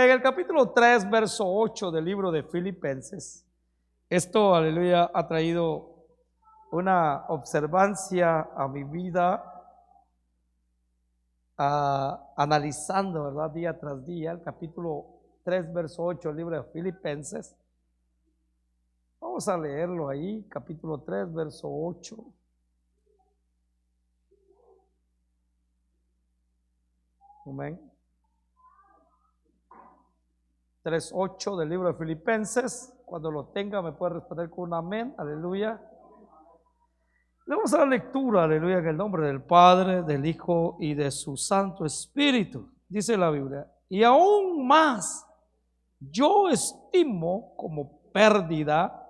En el capítulo 3, verso 8 del libro de Filipenses, esto, aleluya, ha traído una observancia a mi vida, analizando, ¿verdad?, día tras día, el capítulo 3, verso 8 del libro de Filipenses. Vamos a leerlo ahí, capítulo 3, verso 8. Amén. 3:8 del libro de Filipenses. Cuando lo tenga me puede responder con un amén, aleluya. Le vamos a dar lectura, aleluya, en el nombre del Padre, del Hijo y de su Santo Espíritu. Dice la Biblia: y aún más yo estimo como pérdida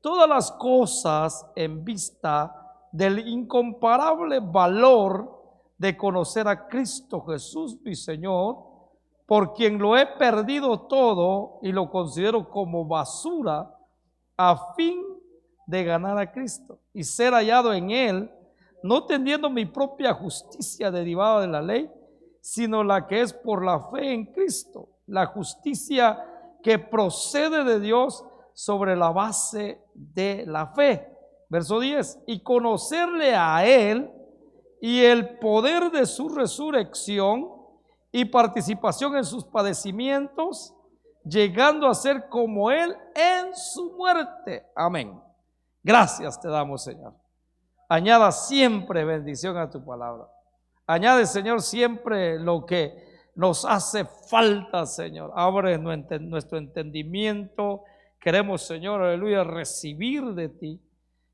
todas las cosas en vista del incomparable valor de conocer a Cristo Jesús mi Señor, por quien lo he perdido todo y lo considero como basura a fin de ganar a Cristo y ser hallado en Él, no teniendo mi propia justicia derivada de la ley, sino la que es por la fe en Cristo, la justicia que procede de Dios sobre la base de la fe. Verso 10, y conocerle a Él y el poder de su resurrección y participación en sus padecimientos, llegando a ser como Él en su muerte. Amén. Gracias te damos, Señor. Añada siempre bendición a tu palabra. Añade, Señor, siempre lo que nos hace falta, Señor. Abre nuestro entendimiento. Queremos, Señor, aleluya, recibir de ti.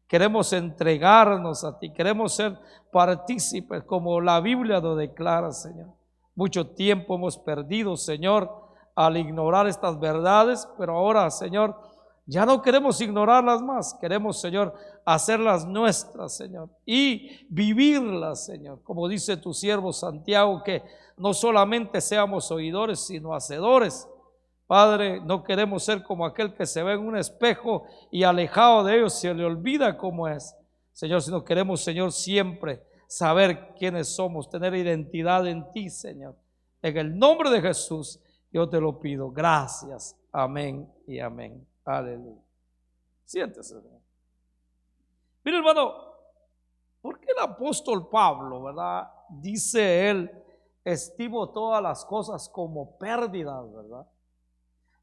Queremos entregarnos a ti. Queremos ser partícipes, como la Biblia lo declara, Señor. Mucho tiempo hemos perdido, Señor, al ignorar estas verdades, pero ahora, Señor, ya no queremos ignorarlas más. Queremos, Señor, hacerlas nuestras, Señor, y vivirlas, Señor. Como dice tu siervo Santiago, que no solamente seamos oidores, sino hacedores. Padre, no queremos ser como aquel que se ve en un espejo y alejado de ellos se le olvida cómo es, Señor, sino queremos, Señor, siempre saber quiénes somos, tener identidad en ti, Señor. En el nombre de Jesús, yo te lo pido. Gracias. Amén y amén. Aleluya. Siéntese, Señor. Mira, hermano, ¿por qué el apóstol Pablo, verdad, dice él, estimo todas las cosas como pérdidas, verdad?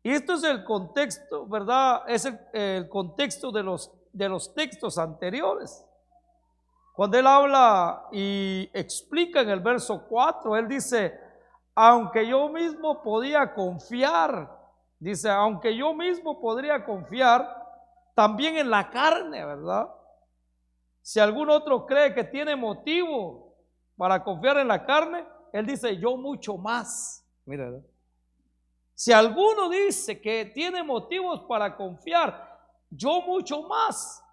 Y esto es el contexto, ¿verdad? Es el contexto de los textos anteriores. Cuando él habla y explica en el verso 4, él dice, aunque yo mismo podía confiar, dice, aunque yo mismo podría confiar también en la carne, ¿verdad? Si algún otro cree que tiene motivo para confiar en la carne, él dice, yo mucho más. Mira, ¿verdad? Si alguno dice que tiene motivos para confiar, yo mucho más.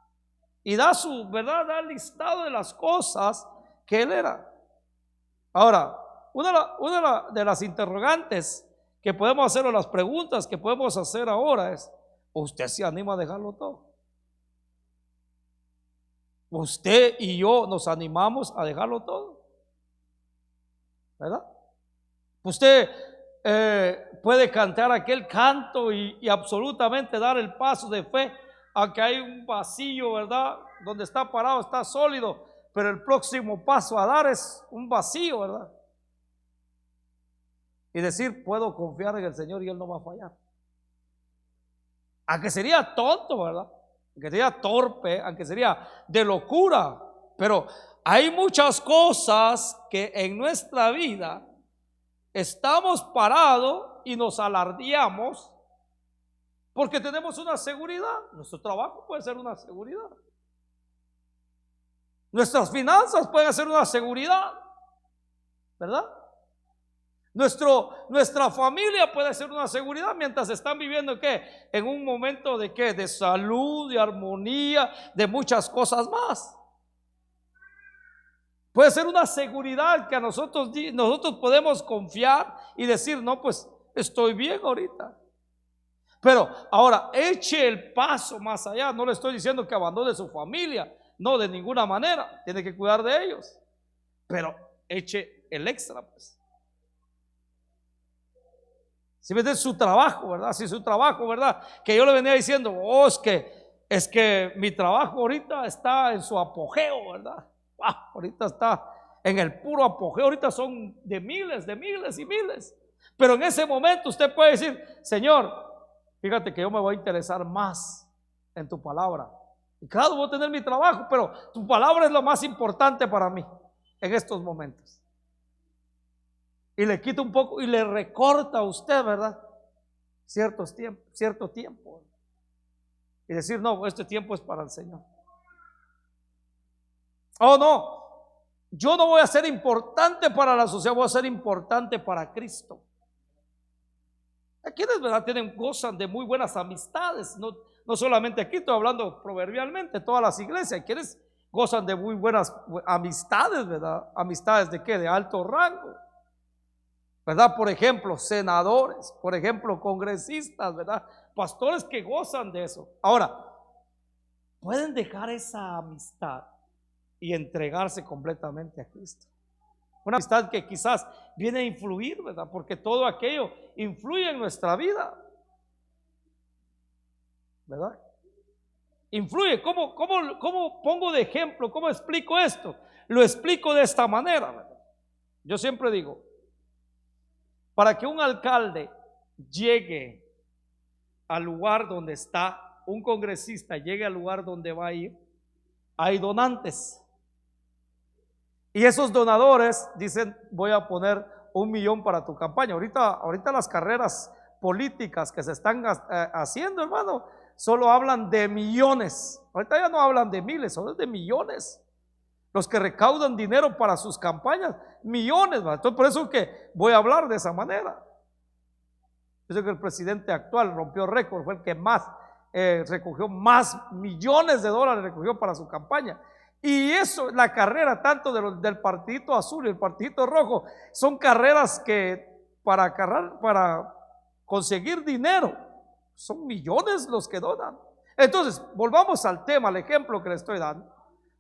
Y da su, ¿verdad?, da el listado de las cosas que él era. Ahora, una de las interrogantes que podemos hacer, o las preguntas que podemos hacer ahora es, ¿usted se anima a dejarlo todo? ¿Usted y yo nos animamos a dejarlo todo? ¿Verdad? Usted puede cantar aquel canto y absolutamente dar el paso de fe, aunque hay un vacío, ¿verdad? Donde está parado está sólido, pero el próximo paso a dar es un vacío, ¿verdad? Y decir, puedo confiar en el Señor y Él no va a fallar. Aunque sería tonto, ¿verdad? Aunque sería torpe, aunque sería de locura, pero hay muchas cosas que en nuestra vida estamos parados y nos alardeamos porque tenemos una seguridad. Nuestro trabajo puede ser una seguridad. Nuestras finanzas pueden ser una seguridad, ¿verdad? Nuestra familia puede ser una seguridad mientras están viviendo ¿qué? En un momento de ¿qué? De salud, de armonía, de muchas cosas más. Puede ser una seguridad que a nosotros podemos confiar y decir, no, pues estoy bien ahorita. Pero ahora, eche el paso más allá. No le estoy diciendo que abandone su familia, no, de ninguna manera. Tiene que cuidar de ellos. Pero eche el extra, pues. Si ves de su trabajo, ¿verdad? Si su trabajo, ¿verdad? Que yo le venía diciendo, oh, es que mi trabajo ahorita está en su apogeo, ¿verdad? Ahorita está en el puro apogeo, ahorita son de miles y miles. Pero en ese momento usted puede decir, Señor, fíjate que yo me voy a interesar más en tu palabra. Y claro, voy a tener mi trabajo, pero tu palabra es lo más importante para mí en estos momentos. Y le quita un poco y le recorta a usted, ¿verdad? Cierto tiempo. Y decir, no, este tiempo es para el Señor. Oh, no, yo no voy a ser importante para la sociedad, voy a ser importante para Cristo. ¿A quienes, verdad, gozan de muy buenas amistades? No solamente aquí, estoy hablando proverbialmente, todas las iglesias. ¿A quienes gozan de muy buenas amistades, verdad? ¿Amistades de qué? De alto rango, ¿verdad? Por ejemplo, senadores, por ejemplo, congresistas, ¿verdad? Pastores que gozan de eso. Ahora, pueden dejar esa amistad y entregarse completamente a Cristo. Una amistad que quizás viene a influir, ¿verdad? Porque todo aquello influye en nuestra vida, ¿verdad? Influye. ¿Cómo pongo de ejemplo? ¿Cómo explico esto? Lo explico de esta manera, ¿verdad? Yo siempre digo, para que un alcalde llegue al lugar donde está, un congresista llegue al lugar donde va a ir, hay donantes. Y esos donadores dicen, voy a poner 1 millón para tu campaña. Ahorita las carreras políticas que se están haciendo, hermano, solo hablan de millones. Ahorita ya no hablan de miles, son de millones. Los que recaudan dinero para sus campañas, millones, ¿verdad? Entonces, por eso que voy a hablar de esa manera. Yo sé que el presidente actual rompió récord, fue el que más recogió, más millones de dólares recogió para su campaña. Y eso, la carrera tanto del partidito azul y el partidito rojo, son carreras que para conseguir dinero, son millones los que donan. Entonces, volvamos al tema, al ejemplo que le estoy dando.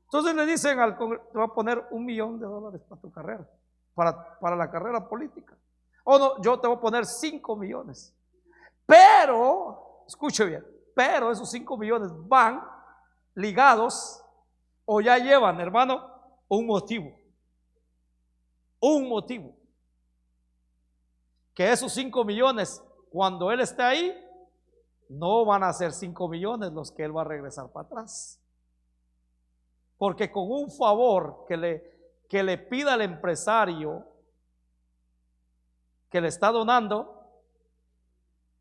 Entonces le dicen al Congreso, te va a poner $1 millón para tu carrera, para la carrera política. O no, yo te voy a poner 5 millones. Pero, escuche bien, pero esos 5 millones van ligados o ya llevan, hermano, un motivo. Un motivo. Que esos 5 millones, cuando él esté ahí, no van a ser 5 millones los que él va a regresar para atrás. Porque con un favor que le pida al empresario que le está donando,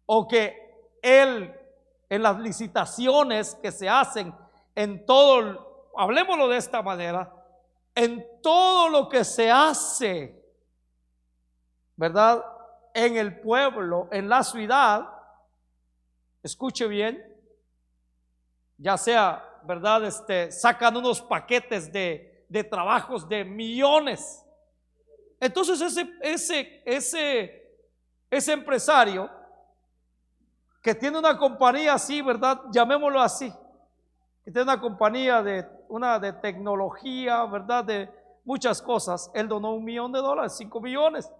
o que él en las licitaciones que se hacen en todo, hablemoslo de esta manera, en todo lo que se hace, ¿verdad? En el pueblo, en la ciudad, escuche bien, ya sea, ¿verdad? Sacan unos paquetes de trabajos de millones. Entonces ese empresario que tiene una compañía así, ¿verdad? Llamémoslo así, que tiene una compañía de tecnología, ¿verdad? De muchas cosas. Él donó $1 millón, 5 millones.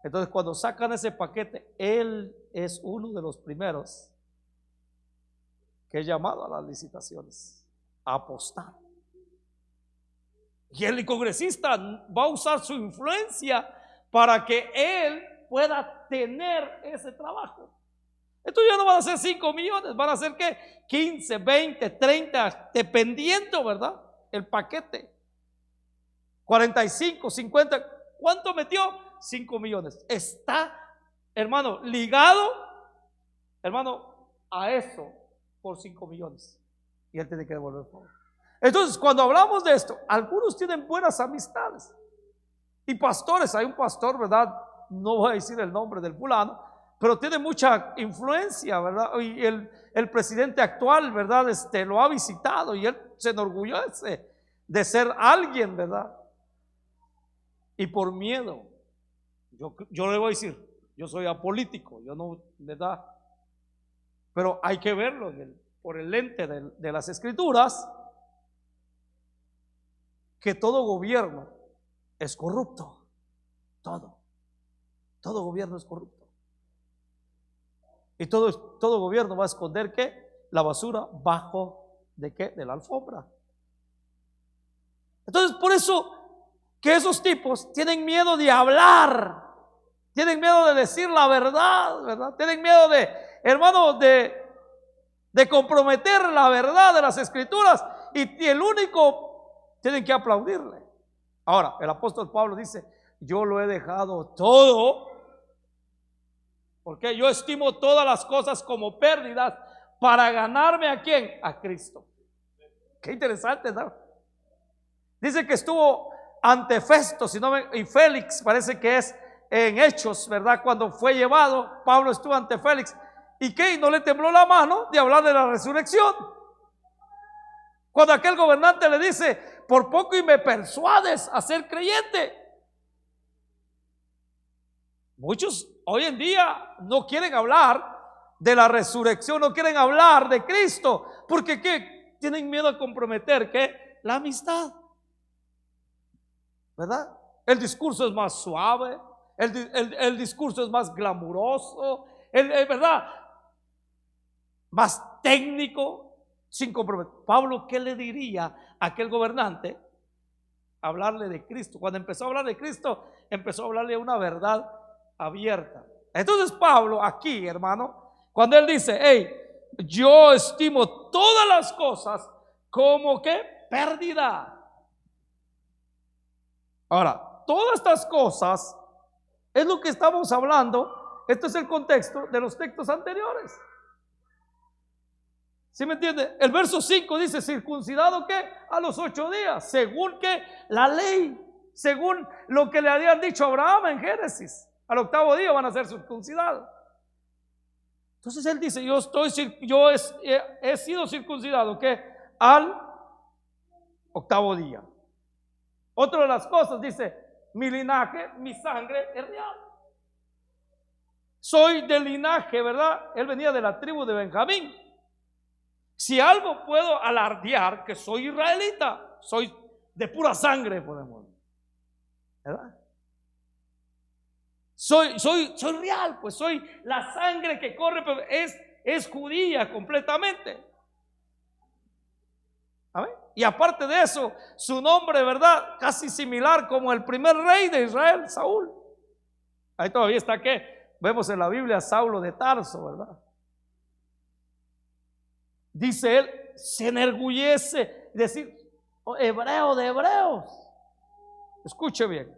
Entonces, cuando sacan ese paquete, él es uno de los primeros que es llamado a las licitaciones, a apostar. Y el congresista va a usar su influencia para que él pueda tener ese trabajo. Entonces ya no van a ser 5 millones, van a ser ¿qué? 15, 20, 30, dependiendo, ¿verdad? El paquete. 45, 50. ¿Cuánto metió? 5 millones. Está, hermano, ligado, hermano, a eso por 5 millones. Y él tiene que devolver el favor. Entonces, cuando hablamos de esto, algunos tienen buenas amistades. Y pastores, hay un pastor, ¿verdad? No voy a decir el nombre del fulano, pero tiene mucha influencia, ¿verdad? Y el presidente actual, ¿verdad? Lo ha visitado y él se enorgullece de ser alguien, ¿verdad? Y por miedo, yo le voy a decir, yo soy apolítico, yo no, ¿verdad? Pero hay que verlo por el lente de las escrituras, que todo gobierno es corrupto, todo. todo gobierno es corrupto. Y todo gobierno va a esconder ¿qué? La basura bajo ¿de qué? De la alfombra. Entonces, por eso que esos tipos tienen miedo de hablar, tienen miedo de decir la verdad, ¿verdad? Tienen miedo de, hermano, de comprometer la verdad de las escrituras, y el único tienen que aplaudirle. Ahora, el apóstol Pablo dice: yo lo he dejado todo, porque yo estimo todas las cosas como pérdidas para ganarme ¿a quién? A Cristo. Qué interesante, ¿no? Dice que estuvo ante Festo, y Félix, parece que es en Hechos, ¿verdad? Cuando fue llevado, Pablo estuvo ante Félix. ¿Y qué? No le tembló la mano de hablar de la resurrección. Cuando aquel gobernante le dice: por poco y me persuades a ser creyente. Muchos hoy en día no quieren hablar de la resurrección, no quieren hablar de Cristo, porque ¿qué? Tienen miedo a comprometer ¿qué? La amistad, ¿verdad? El discurso es más suave, el discurso es más glamuroso, ¿verdad? Más técnico, sin comprometer. Pablo, ¿qué le diría a aquel gobernante? Hablarle de Cristo. Cuando empezó a hablar de Cristo, empezó a hablarle una verdad abierta. Entonces Pablo aquí, hermano, cuando él dice: hey, yo estimo todas las cosas como que pérdida. Ahora, todas estas cosas es lo que estamos hablando. Esto es el contexto de los textos anteriores. ¿Sí me entiende? El verso 5 dice: circuncidado ¿qué? A los 8 días, según que la ley, según lo que le habían dicho a Abraham en Génesis, al 8º día van a ser circuncidados. Entonces él dice: yo he sido circuncidado ¿qué? Al 8º día. Otra de las cosas dice: mi linaje, mi sangre es real. Soy del linaje, ¿verdad? Él venía de la tribu de Benjamín. Si algo puedo alardear, que soy israelita, soy de pura sangre, podemos, ¿verdad? Soy real, pues soy la sangre que corre, pero es judía completamente. ¿Amén? Y aparte de eso, su nombre, ¿verdad? Casi similar como el primer rey de Israel, Saúl. Ahí todavía está que vemos en la Biblia Saulo de Tarso, ¿verdad? Dice él, se enorgullece decir: oh, hebreo de hebreos. Escuche bien.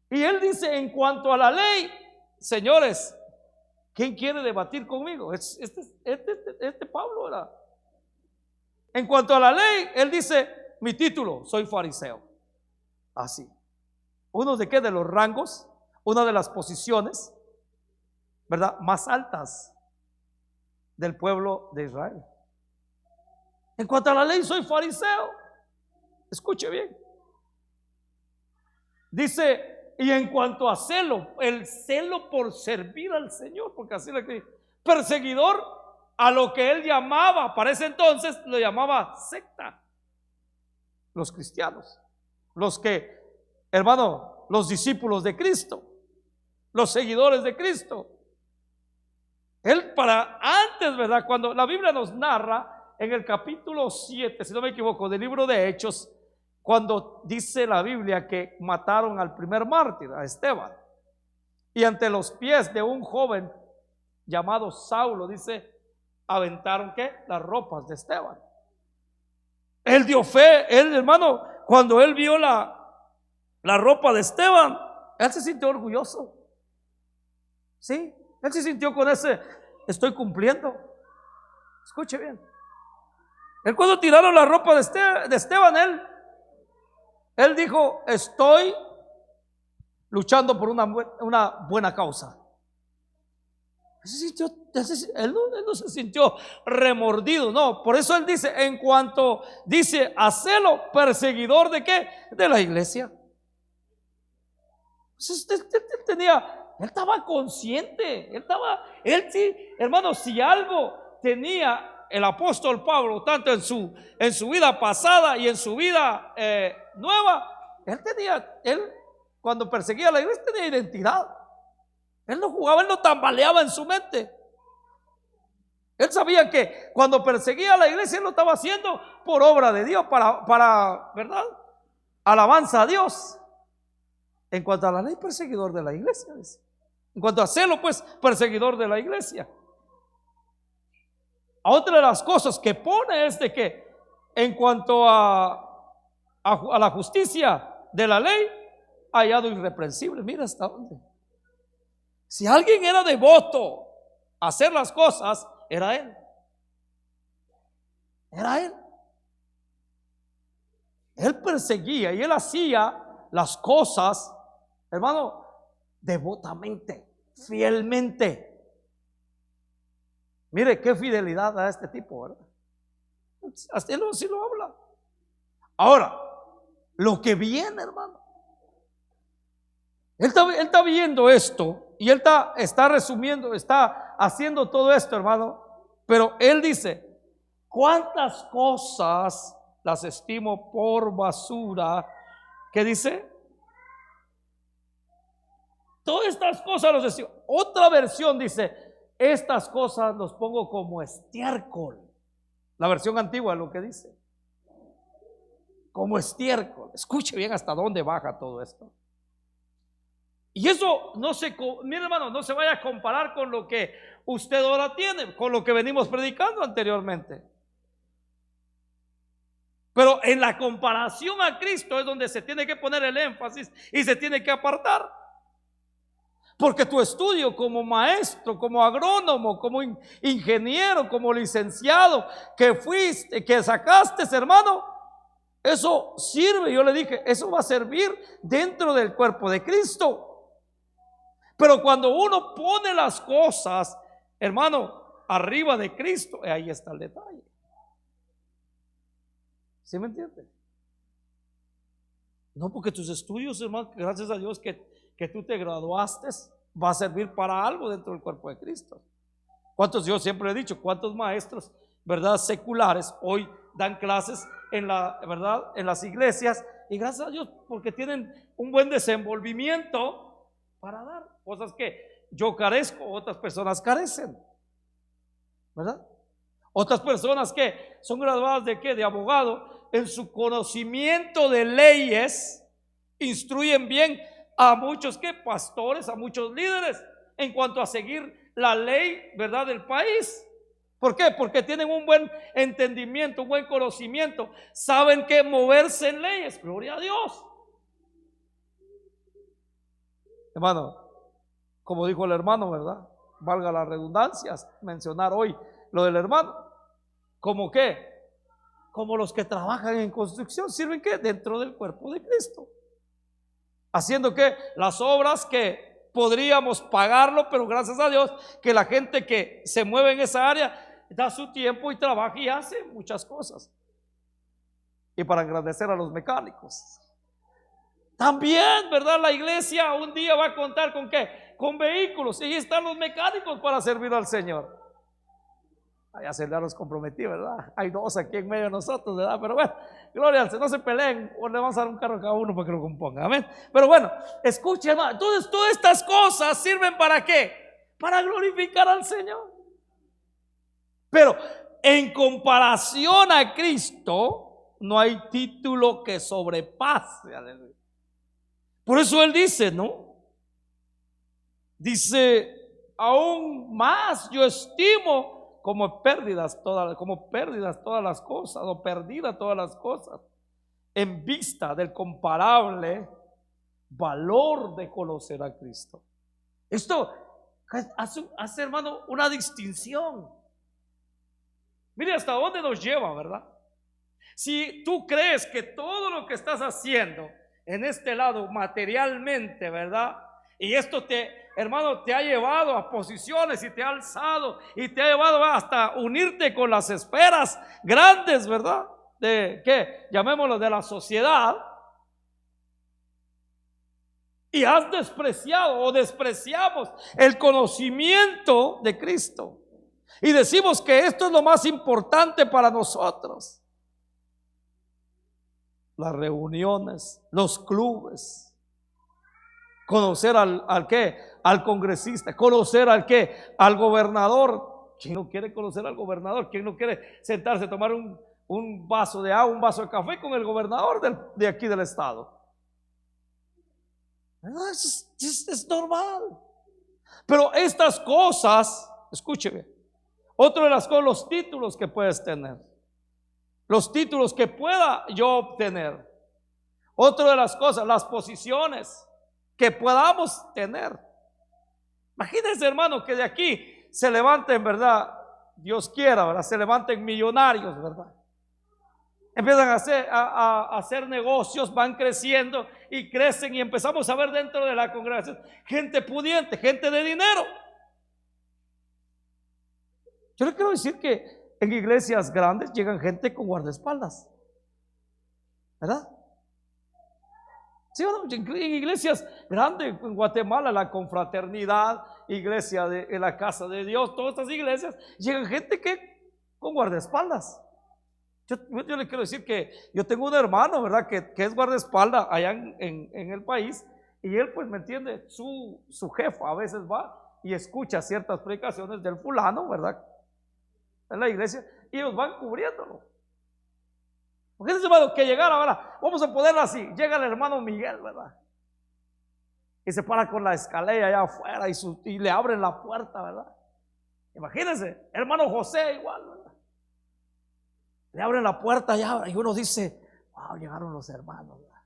Y él dice: en cuanto a la ley, señores, ¿quién quiere debatir conmigo? Este Pablo era. En cuanto a la ley, él dice: mi título, soy fariseo. Así. Uno de qué? De los rangos, una de las posiciones, ¿verdad? Más altas del pueblo de Israel. En cuanto a la ley, soy fariseo. Escuche bien. Dice: y en cuanto a celo, el celo por servir al Señor, porque así le dice, perseguidor a lo que él llamaba, para ese entonces lo llamaba secta. Los cristianos, los que, hermano, los discípulos de Cristo, los seguidores de Cristo. Él antes, ¿verdad? Cuando la Biblia nos narra en el capítulo 7, si no me equivoco, del libro de Hechos, cuando dice la Biblia que mataron al primer mártir, a Esteban, y ante los pies de un joven llamado Saulo, dice, aventaron ¿qué? Las ropas de Esteban. Él dio fe, él, hermano, cuando él vio la ropa de Esteban, él se sintió orgulloso. Sí, él se sintió con ese: estoy cumpliendo. Escuche bien. Él, cuando tiraron la ropa de Esteban, él dijo: estoy luchando por una buena causa. Él no se sintió remordido, no. Por eso él dice: en cuanto dice a celo, perseguidor de qué? De la iglesia. Él estaba consciente, él sí, hermano, si algo tenía el apóstol Pablo, tanto en su vida pasada y en su vida nueva, él cuando perseguía a la iglesia tenía identidad. Él no jugaba, él no tambaleaba en su mente. Él sabía que cuando perseguía a la iglesia, él lo estaba haciendo por obra de Dios, para ¿verdad? Alabanza a Dios. En cuanto a la ley, perseguidor de la iglesia. En cuanto a celo, pues, perseguidor de la iglesia. Otra de las cosas que pone es de que en cuanto a la justicia de la ley, hallado irreprensible. Mira hasta dónde. Si alguien era devoto a hacer las cosas, era él. Era él. Él perseguía y él hacía las cosas, hermano, devotamente, fielmente. Mire qué fidelidad a este tipo, ¿verdad? Hasta él sí lo habla. Ahora, lo que viene, hermano. Él está viendo esto y él está resumiendo, está haciendo todo esto, hermano. Pero él dice, ¿cuántas cosas las estimo por basura? ¿Qué dice? Todas estas cosas los estimo. Otra versión dice, estas cosas los pongo como estiércol. La versión antigua es lo que dice. Como estiércol. Escuche bien hasta dónde baja todo esto. Y eso no se, mire hermano, no se vaya a comparar con lo que usted ahora tiene, con lo que venimos predicando anteriormente. Pero en la comparación a Cristo es donde se tiene que poner el énfasis y se tiene que apartar. Porque tu estudio como maestro, como agrónomo, como ingeniero, como licenciado que fuiste, que sacaste, hermano, eso sirve. Yo le dije, eso va a servir dentro del cuerpo de Cristo. Pero cuando uno pone las cosas, hermano, arriba de Cristo, ahí está el detalle. ¿Sí me entiende? No, porque tus estudios, hermano, gracias a Dios que tú te graduaste, va a servir para algo dentro del cuerpo de Cristo. ¿Cuántos? Yo siempre he dicho, ¿cuántos maestros, verdad, seculares hoy dan clases en verdad, en las iglesias? Y gracias a Dios porque tienen un buen desenvolvimiento para dar cosas que yo carezco, otras personas carecen, ¿verdad? Otras personas que son graduadas de ¿qué? De abogado, en su conocimiento de leyes instruyen bien a muchos ¿qué? Pastores, a muchos líderes en cuanto a seguir la ley, ¿verdad? Del país. ¿Por qué? Porque tienen un buen entendimiento, un buen conocimiento, saben que moverse en leyes. Gloria a Dios. Hermano, como dijo el hermano, ¿verdad? Valga la redundancia mencionar hoy lo del hermano. ¿Cómo qué? Como los que trabajan en construcción, sirven ¿qué? Dentro del cuerpo de Cristo. Haciendo ¿qué? Las obras que podríamos pagarlo, pero gracias a Dios que la gente que se mueve en esa área da su tiempo y trabaja y hace muchas cosas. Y para engrandecer a los mecánicos. También, ¿verdad? La iglesia un día va a contar ¿con qué? Con vehículos. Y ahí están los mecánicos para servir al Señor. Ya se los comprometí, ¿verdad? Hay dos aquí en medio de nosotros, ¿verdad? Pero bueno, gloria al Señor, no se peleen, o le vamos a dar un carro a cada uno para que lo componga, amén. Pero bueno, escuchen, hermano, entonces todas estas cosas sirven ¿para qué? Para glorificar al Señor. Pero en comparación a Cristo, no hay título que sobrepase, aleluya. Por eso él dice, ¿no? Dice, aún más yo estimo como pérdidas todas las cosas, o perdidas todas las cosas, en vista del comparable valor de conocer a Cristo. Esto hace, hermano, una distinción. Mire hasta dónde nos lleva, ¿verdad? Si tú crees que todo lo que estás haciendo en este lado materialmente, ¿verdad? Y esto hermano, te ha llevado a posiciones y te ha alzado y te ha llevado hasta unirte con las esferas grandes, ¿verdad? De ¿qué? Llamémoslo de la sociedad. Y has despreciado o despreciamos el conocimiento de Cristo. Y decimos que esto es lo más importante para nosotros. Las reuniones, los clubes, Conocer al qué, al congresista, conocer al qué, al gobernador. ¿Quién no quiere conocer al gobernador? ¿Quién no quiere sentarse a tomar un vaso de agua, un vaso de café con el gobernador de aquí del estado? Es normal. Pero estas cosas, escúcheme, otra de las cosas, los títulos que puedes tener, los títulos que pueda yo obtener. Otra de las cosas, las posiciones que podamos tener. Imagínense, hermano, que de aquí se levanten, ¿verdad? Dios quiera, ¿verdad? Se levanten millonarios, ¿verdad? Empiezan a hacer negocios, van creciendo y crecen, y empezamos a ver dentro de la congregación gente pudiente, gente de dinero. Yo le quiero decir que en iglesias grandes llegan gente con guardaespaldas, ¿verdad? Sí, en iglesias grandes, en Guatemala, la Confraternidad, iglesia de la Casa de Dios, todas estas iglesias, llegan gente que con guardaespaldas. Yo le quiero decir que yo tengo un hermano, ¿verdad? Que es guardaespaldas allá en el país, y él, pues, ¿me entiende? Su jefa a veces va y escucha ciertas predicaciones del fulano, ¿verdad? En la iglesia, y ellos van cubriéndolo. Porque ese hermano que llegara, ¿verdad? Vamos a ponerlo así: llega el hermano Miguel, ¿verdad? Y se para con la escalera allá afuera y le abren la puerta, ¿verdad? Imagínense, hermano José igual, ¿verdad? Le abren la puerta allá y uno dice: wow, llegaron los hermanos, ¿verdad?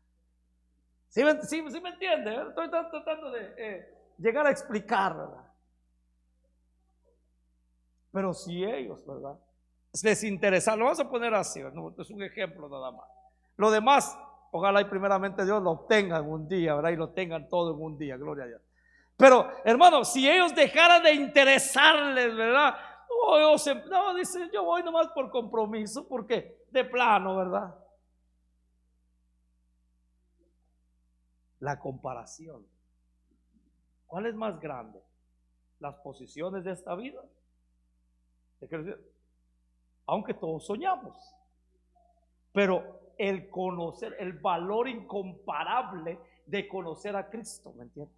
¿Sí me entiende? ¿Verdad? Estoy tratando de llegar a explicar, ¿verdad? Pero si ellos, ¿verdad?, les interesa, lo vamos a poner así, no, es un ejemplo nada más. Lo demás, ojalá y primeramente Dios lo obtengan un día, ¿verdad? Y lo tengan todo en un día, gloria a Dios. Pero, hermano, si ellos dejaran de interesarles, ¿verdad? No, dice, yo voy nomás por compromiso, porque de plano, ¿verdad? La comparación. ¿Cuál es más grande? ¿Las posiciones de esta vida? ¿Qué quiero decir? Aunque todos soñamos, pero el conocer, el valor incomparable de conocer a Cristo, ¿me entiendes?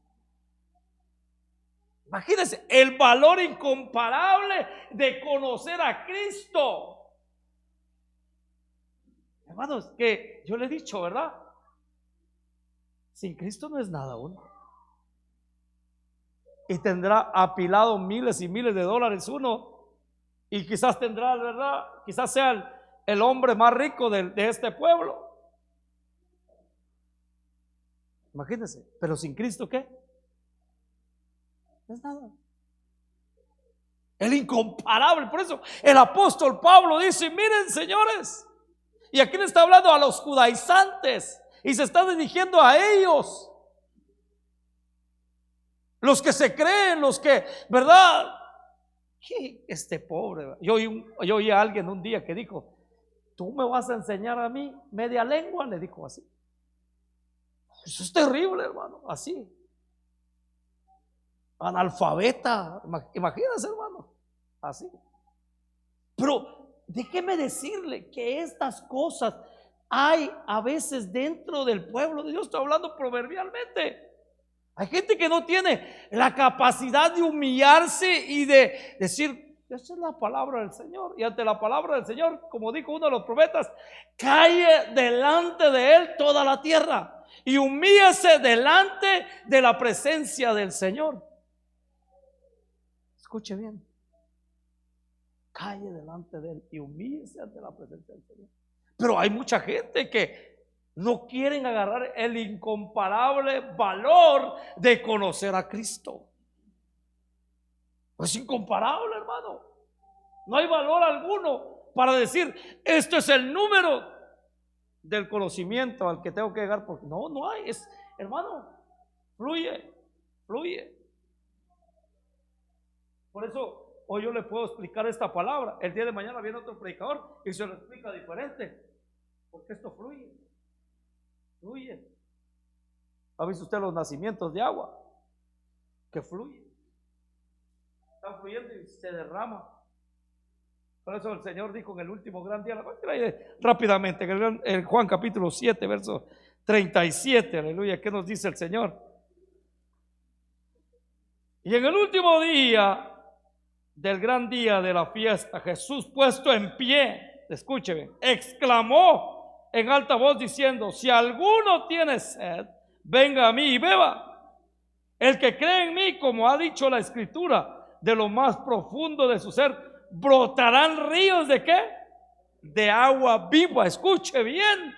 Imagínense, el valor incomparable de conocer a Cristo. Hermanos, que yo le he dicho, ¿verdad? Sin Cristo no es nada uno. Y tendrá apilado miles y miles de dólares uno, y quizás tendrá, ¿verdad? Quizás sea el hombre más rico de este pueblo. Imagínense, pero sin Cristo, ¿qué? No es nada. El incomparable. Por eso el apóstol Pablo dice: miren, señores, y aquí le está hablando a los judaizantes y se está dirigiendo a ellos, los que se creen, los que, ¿verdad? ¿Qué? Este pobre. Yo oí a alguien un día que dijo: ¿tú me vas a enseñar a mí media lengua? Le dijo así. Eso es terrible, hermano, así. Analfabeta, imagínense, hermano, así. Pero déjeme decirle que estas cosas hay a veces dentro del pueblo de Dios. Estoy hablando proverbialmente. Hay gente que no tiene la capacidad de humillarse y de decir: esa es la palabra del Señor. Y ante la palabra del Señor, como dijo uno de los profetas, cae delante de él toda la tierra y humíllese delante de la presencia del Señor. Escuche bien: cae delante de él y humíllese ante la presencia del Señor. Pero hay mucha gente que no quieren agarrar el incomparable valor de conocer a Cristo. Es incomparable, hermano. No hay valor alguno para decir: esto es el número del conocimiento al que tengo que llegar. Porque no hay. Hermano, fluye. Por eso hoy yo le puedo explicar esta palabra. El día de mañana viene otro predicador y se lo explica diferente, porque esto fluye. ¿Ha visto usted los nacimientos de agua? Que fluye. Está fluyendo y se derrama. Por eso el Señor dijo en el último gran día, rápidamente, en Juan capítulo 7, verso 37, aleluya, ¿qué nos dice el Señor? Y en el último día del gran día de la fiesta, Jesús, puesto en pie, escúcheme, exclamó en alta voz diciendo: si alguno tiene sed, venga a mí y beba. El que cree en mí, como ha dicho la Escritura, de lo más profundo de su ser brotarán ríos ¿de qué? De agua viva. Escuche bien.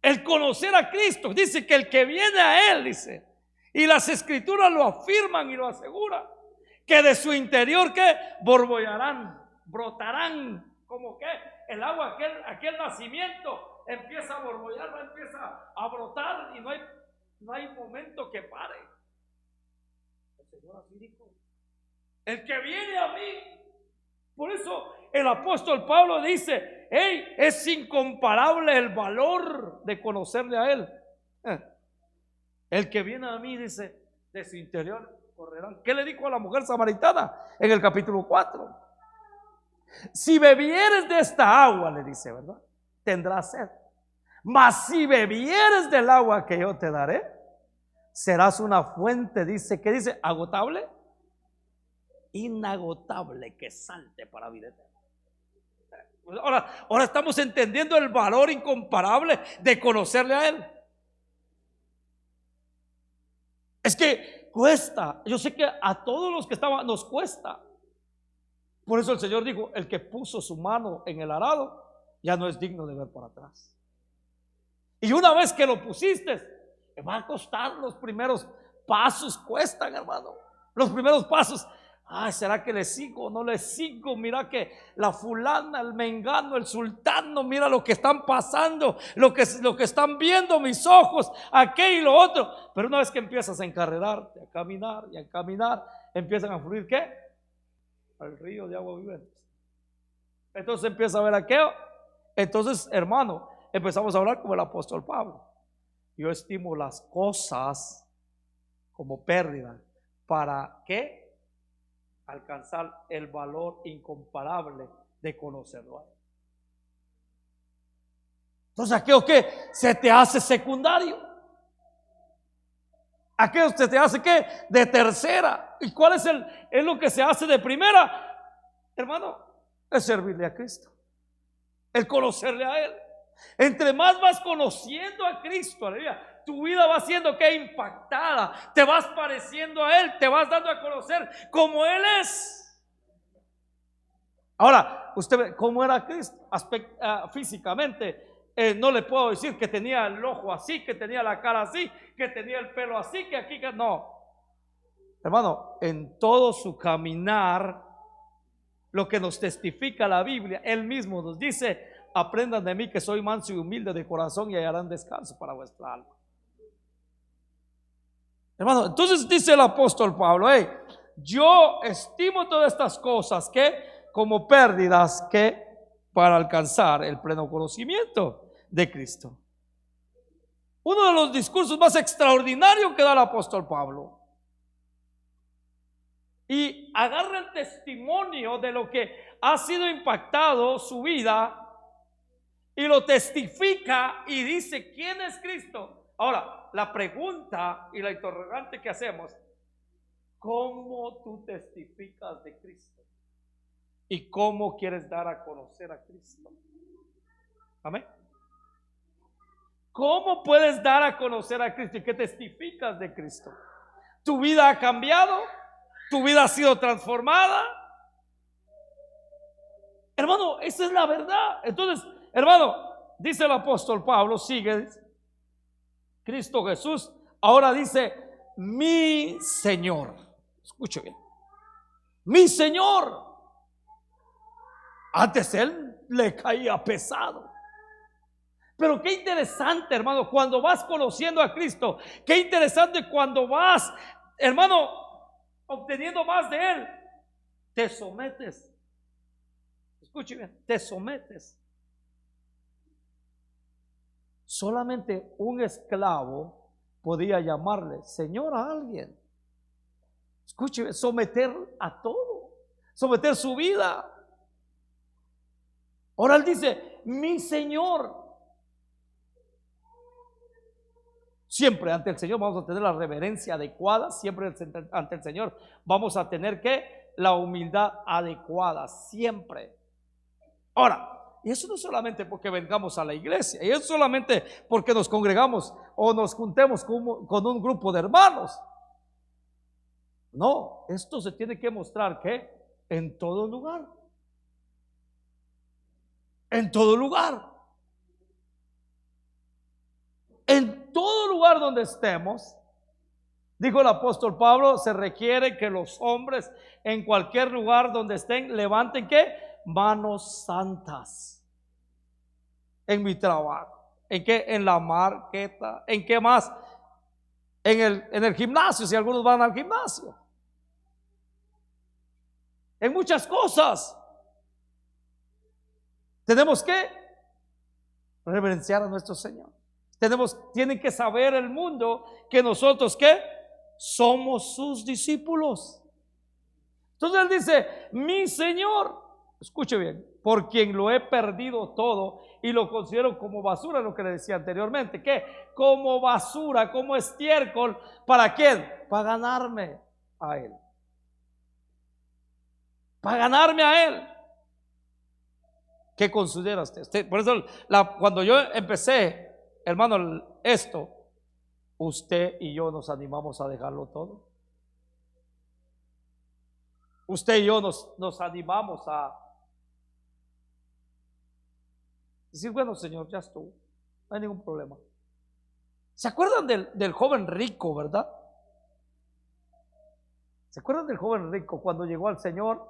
El conocer a Cristo, dice que el que viene a Él, dice, y las Escrituras lo afirman y lo aseguran, que de su interior ¿qué? Borbollarán, brotarán, como que el agua, aquel nacimiento empieza a borbollar, empieza a brotar y no hay momento que pare. El Señor así dijo: el que viene a mí. Por eso el apóstol Pablo dice: hey, es incomparable el valor de conocerle a Él. El que viene a mí, dice, de su interior correrán. ¿Qué le dijo a la mujer samaritana en el capítulo 4? Si bebieres de esta agua, le dice, ¿verdad?, tendrás sed. Mas si bebieres del agua que yo te daré, serás una fuente, dice, ¿qué dice? ¿Agotable? Inagotable, que salte para vida eterna. Ahora estamos entendiendo el valor incomparable de conocerle a Él. Es que cuesta. Yo sé que a todos los que estaban nos cuesta. Por eso el Señor dijo: el que puso su mano en el arado ya no es digno de ver para atrás. Y una vez que lo pusiste, te va a costar. Los primeros pasos cuestan, hermano. Los primeros pasos. Ay, ¿será que le sigo o no le sigo? Mira que la fulana, el mengano, el sultano, mira lo que están pasando, lo que están viendo mis ojos, aquello y lo otro. Pero una vez que empiezas a encarrerarte, a caminar y a caminar, empiezan a fluir ¿qué? Al río de agua viviente. Entonces empieza a ver aquello. Entonces, hermano, empezamos a hablar como el apóstol Pablo. Yo estimo las cosas como pérdida. ¿Para qué? Alcanzar el valor incomparable de conocerlo a Él. Entonces, aquello que se te hace secundario, aquello se te hace ¿qué? De tercera. ¿Y cuál es lo que se hace de primera? Hermano, es servirle a Cristo, el conocerle a Él. Entre más vas conociendo a Cristo, aleluya, tu vida va siendo que impactada, te vas pareciendo a Él, te vas dando a conocer como Él es. Ahora, usted ve cómo era Cristo físicamente. No le puedo decir que tenía el ojo así, que tenía la cara así, que tenía el pelo así, que aquí, que no. Hermano, en todo su caminar, lo que nos testifica la Biblia, Él mismo nos dice: aprendan de mí que soy manso y humilde de corazón y hallarán descanso para vuestra alma. Hermano, entonces dice el apóstol Pablo: hey, yo estimo todas estas cosas que como pérdidas que para alcanzar el pleno conocimiento de Cristo. Uno de los discursos más extraordinarios que da el apóstol Pablo. Y agarra el testimonio de lo que ha sido impactado su vida y lo testifica y dice quién es Cristo. Ahora, la pregunta y la interrogante que hacemos: ¿cómo tú testificas de Cristo? ¿Y cómo quieres dar a conocer a Cristo? Amén. ¿Cómo puedes dar a conocer a Cristo? ¿Y qué testificas de Cristo? ¿Tu vida ha cambiado? ¿Tu vida ha sido transformada? Hermano, esa es la verdad. Entonces, hermano, dice el apóstol Pablo, sigue, Cristo Jesús, ahora dice mi Señor. Escuche bien, mi Señor. Antes Él le caía pesado. Pero qué interesante, hermano, cuando vas conociendo a Cristo. Qué interesante cuando vas, hermano, obteniendo más de Él. Te sometes. Escuche bien, te sometes. Solamente un esclavo podía llamarle Señor a alguien. Escuche, someter a todo, someter su vida. Ahora Él dice, mi Señor. Siempre ante el Señor vamos a tener la reverencia adecuada, siempre ante el Señor vamos a tener que la humildad adecuada, siempre. Ahora, y eso no solamente porque vengamos a la iglesia, y eso solamente porque nos congregamos o nos juntemos con un grupo de hermanos. No, esto se tiene que mostrar que en todo lugar. En todo lugar. En todo lugar donde estemos, dijo el apóstol Pablo, se requiere que los hombres en cualquier lugar donde estén levanten ¿qué? Manos santas. En mi trabajo, ¿en qué? En la marqueta, ¿en qué más? En el gimnasio, si algunos van al gimnasio. En muchas cosas. Tenemos que reverenciar a nuestro Señor. Tienen que saber el mundo que nosotros ¿qué? Somos sus discípulos. Entonces él dice, mi Señor, escuche bien, por quien lo he perdido todo y lo considero como basura, lo que le decía anteriormente, ¿qué? Como basura, como estiércol, ¿para quién? Para ganarme a Él. Para ganarme a Él. ¿Qué considera usted? Por eso cuando yo empecé, hermano, esto, usted y yo nos animamos a dejarlo todo. Usted y yo nos animamos a decir, bueno, Señor, ya estuvo, no hay ningún problema. ¿Se acuerdan del joven rico, verdad? ¿Se acuerdan del joven rico cuando llegó al Señor?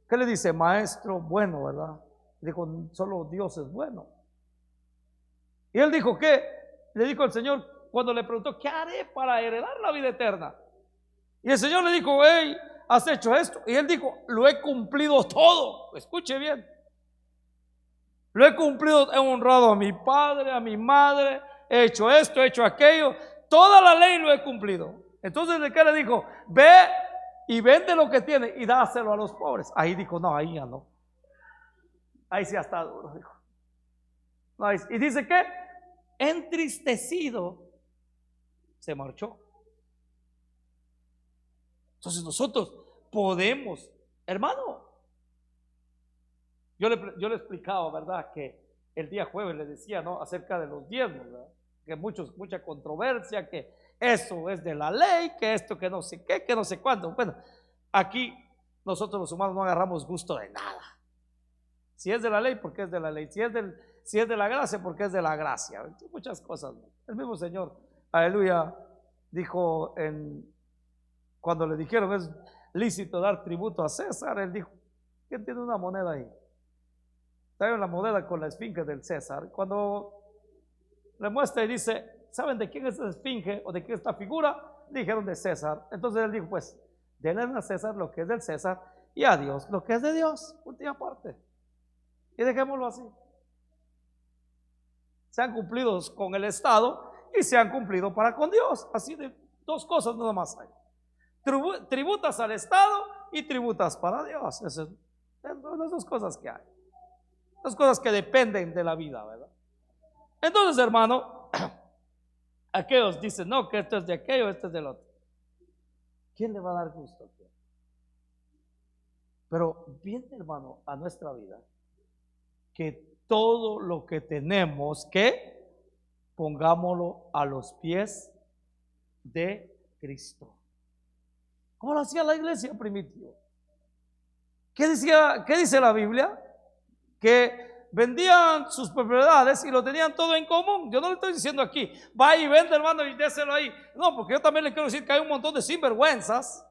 ¿Qué le dice? Maestro bueno, ¿verdad? Dijo, solo Dios es bueno. Y él dijo, ¿qué? Le dijo el Señor cuando le preguntó, ¿qué haré para heredar la vida eterna? Y el Señor le dijo, hey, ¿has hecho esto? Y él dijo, lo he cumplido todo. Escuche bien. Lo he cumplido, he honrado a mi padre, a mi madre, he hecho esto, he hecho aquello. Toda la ley lo he cumplido. Entonces, ¿de qué le dijo? Ve y vende lo que tiene y dáselo a los pobres. Ahí dijo, no, ahí ya no. Ahí sí está duro, dijo. No, y dice que entristecido se marchó. Entonces nosotros podemos, hermano, yo le explicaba, ¿verdad? Que el día jueves le decía, ¿no? Acerca de los diezmos, ¿verdad? Que mucha controversia, que eso es de la ley, que esto, que no sé qué, que no sé cuánto. Bueno, aquí nosotros los humanos no agarramos gusto de nada. Si es de la ley, porque es de la ley. Si es de la gracia, porque es de la gracia. Muchas cosas. El mismo Señor, aleluya, dijo cuando le dijeron es lícito dar tributo a César, él dijo, ¿quién tiene una moneda ahí? Trae la moneda con la esfinge del César. Cuando le muestra y dice, ¿saben de quién es esa esfinge o de quién es esta figura? Dijeron de César. Entonces él dijo, pues, denle a César lo que es del César y a Dios lo que es de Dios. Última parte. Y dejémoslo así. Se han cumplido con el Estado y se han cumplido para con Dios. Así de dos cosas nada más hay. Tributas al Estado y tributas para Dios. Esas son las dos cosas que hay. Las cosas que dependen de la vida, ¿verdad? Entonces, hermano, aquellos dicen, no, que esto es de aquello, esto es del otro. ¿Quién le va a dar gusto a quién? Pero viene, hermano, a nuestra vida que todo lo que tenemos que pongámoslo a los pies de Cristo. ¿Cómo lo hacía la iglesia primitiva? ¿Qué dice la Biblia? Que vendían sus propiedades y lo tenían todo en común. Yo no le estoy diciendo aquí, va y vende, hermano, y déselo ahí. No, porque yo también le quiero decir que hay un montón de sinvergüenzas.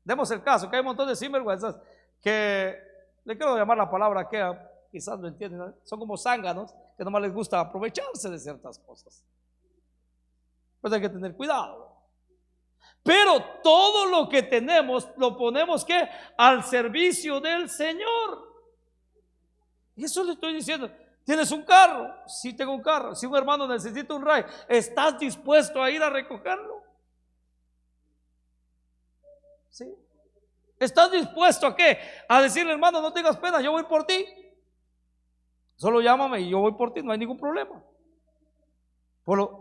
Demos el caso, que hay un montón de sinvergüenzas que, le quiero llamar la palabra que quizás lo entienden, ¿no? Son como zánganos que nomás les gusta aprovecharse de ciertas cosas. Pues hay que tener cuidado. Pero todo lo que tenemos lo ponemos ¿qué? Al servicio del Señor. Y eso le estoy diciendo. ¿Tienes un carro? Sí, tengo un carro. Si un hermano necesita un ride, ¿estás dispuesto a ir a recogerlo? ¿Sí? ¿Estás dispuesto a qué? A decirle, hermano, no tengas pena, yo voy por ti. Solo llámame y yo voy por ti, no hay ningún problema.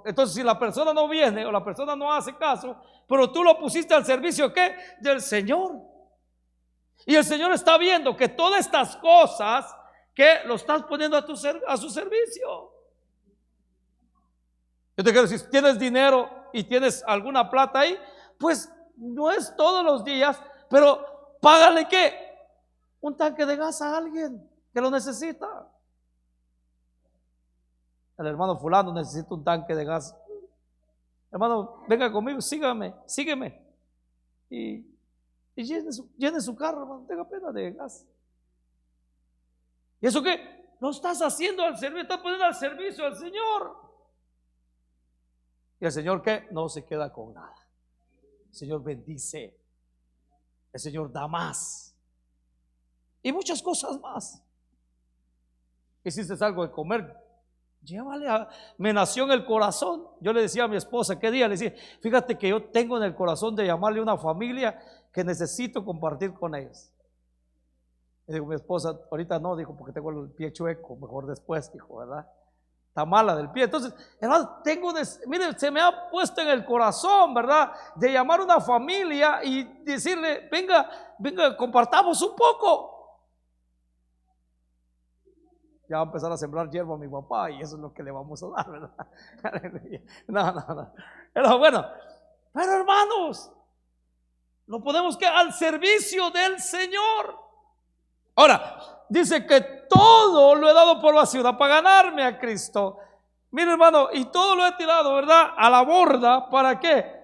Entonces, si la persona no viene o la persona no hace caso, pero tú lo pusiste al servicio, ¿qué? Del Señor. Y el Señor está viendo que todas estas cosas que lo estás poniendo a su servicio. Yo te quiero decir, si tienes dinero y tienes alguna plata ahí, pues no es todos los días, pero págale ¿qué? Un tanque de gas a alguien que lo necesita. El hermano fulano necesita un tanque de gas. Hermano, venga conmigo, sígame. Y llene su carro, hermano, tenga pena de gas. ¿Y eso qué? Lo estás haciendo al servicio, estás poniendo al servicio al Señor. ¿Y el Señor qué? No se queda con nada. El Señor bendice. El Señor da más. Y muchas cosas más. Hiciste algo de comer, llévale me nació en el corazón. Yo le decía a mi esposa, ¿qué día? Le decía, fíjate que yo tengo en el corazón de llamarle a una familia que necesito compartir con ellos. Y digo, mi esposa, ahorita no, dijo, porque tengo el pie chueco, mejor después, dijo, ¿verdad? Está mala del pie. Entonces, hermano, mire, se me ha puesto en el corazón, ¿verdad? De llamar a una familia y decirle, venga, compartamos un poco. Ya va a empezar a sembrar hierba a mi papá y eso es lo que le vamos a dar, ¿verdad? No. Pero bueno, pero hermanos, lo ponemos que al servicio del Señor. Ahora, dice que todo lo he dado por basura para ganarme a Cristo. Mire, hermano, y todo lo he tirado, ¿verdad? A la borda, ¿para qué?